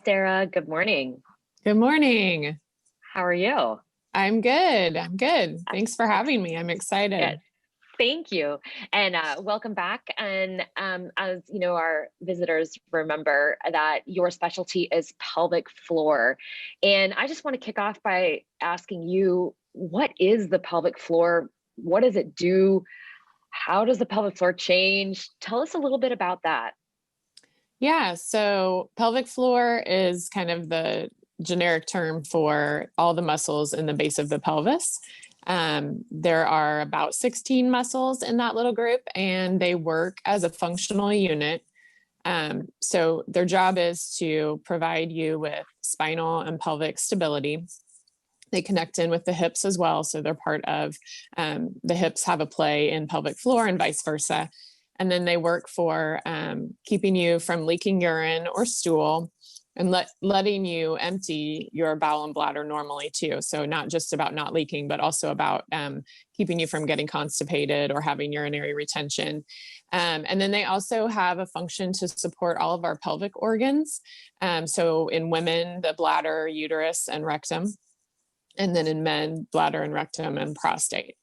Sarah. Good morning. Good morning. How are you? I'm good. I'm good. Uh, Thanks for Ex- having me. I'm yeah, excited. thank you. And welcome back. And as you know, our visitors remember that your specialty is pelvic floor. And I just want to kick off by asking you, what is the pelvic floor? What does it do? How does the pelvic floor change? Tell us a little bit about that. Yeah, so pelvic floor is kind of the generic term for all the muscles in the base of the pelvis. There are about 16 muscles in that little group, and they work as a functional unit. So their job is to provide you with spinal and pelvic stability. They connect in with the hips as well. So they're part of the hips have a play in pelvic floor and vice versa. And then they work for keeping you from leaking urine or stool and letting you empty your bowel and bladder normally too. So not just about not leaking, but also about keeping you from getting constipated or having urinary retention. And then they also have a function to support all of our pelvic organs. So in women, the bladder, uterus, and rectum, and then in men, bladder and rectum and prostate.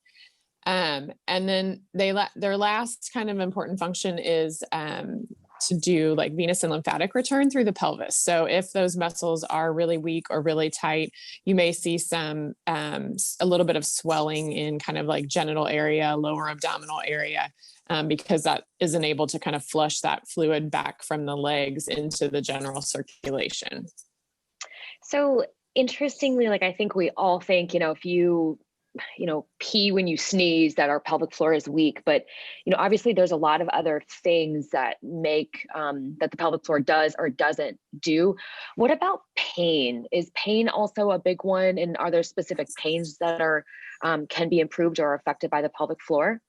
And then their last kind of important function is to do like venous and lymphatic return through the pelvis. So if those muscles are really weak or really tight, you may see some a little bit of swelling in kind of like genital area, lower abdominal area, because that isn't able to kind of flush that fluid back from the legs into the general circulation. So interestingly, like I think we all think, if you pee when you sneeze, that our pelvic floor is weak. But, obviously there's a lot of other things that make that the pelvic floor does or doesn't do. What about pain? Is pain also a big one? And are there specific pains that are can be improved or affected by the pelvic floor?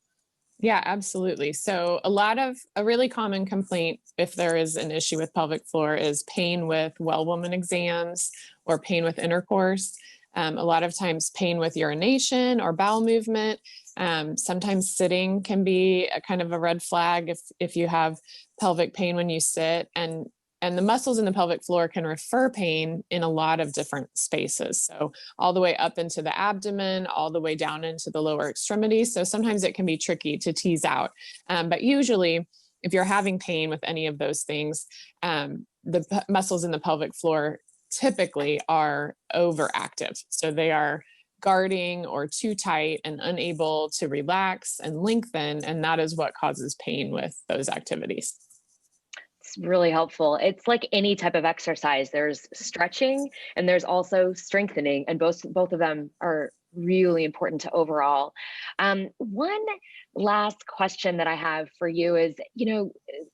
Yeah, absolutely. So a really common complaint, if there is an issue with pelvic floor, is pain with well woman exams or pain with intercourse. A lot of times pain with urination or bowel movement. Sometimes sitting can be a kind of a red flag if you have pelvic pain when you sit. And the muscles in the pelvic floor can refer pain in a lot of different spaces. So all the way up into the abdomen, all the way down into the lower extremities. So sometimes it can be tricky to tease out. But usually, if you're having pain with any of those things, muscles in the pelvic floor typically are overactive. So they are guarding or too tight and unable to relax and lengthen. And that is what causes pain with those activities. It's really helpful. It's like any type of exercise. There's stretching and there's also strengthening, and both of them are really important to overall. One last question that I have for you is,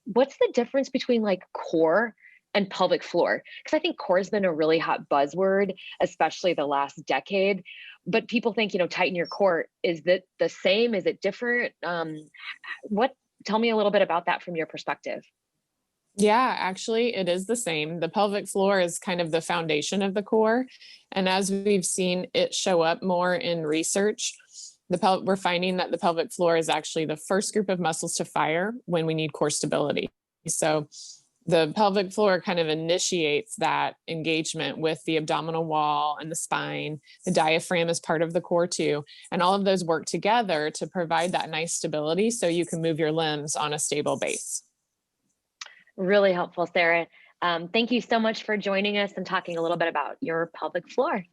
what's the difference between like core and pelvic floor? Because I think core has been a really hot buzzword, especially the last decade. But people think, tighten your core. Is that the same? Is it different? What? Tell me a little bit about that from your perspective. Yeah, actually, it is the same. The pelvic floor is kind of the foundation of the core. And as we've seen it show up more in research, we're finding that the pelvic floor is actually the first group of muscles to fire when we need core stability. So the pelvic floor kind of initiates that engagement with the abdominal wall and the spine. The diaphragm is part of the core too. And all of those work together to provide that nice stability so you can move your limbs on a stable base. Really helpful, Sarah. Thank you so much for joining us and talking a little bit about your pelvic floor.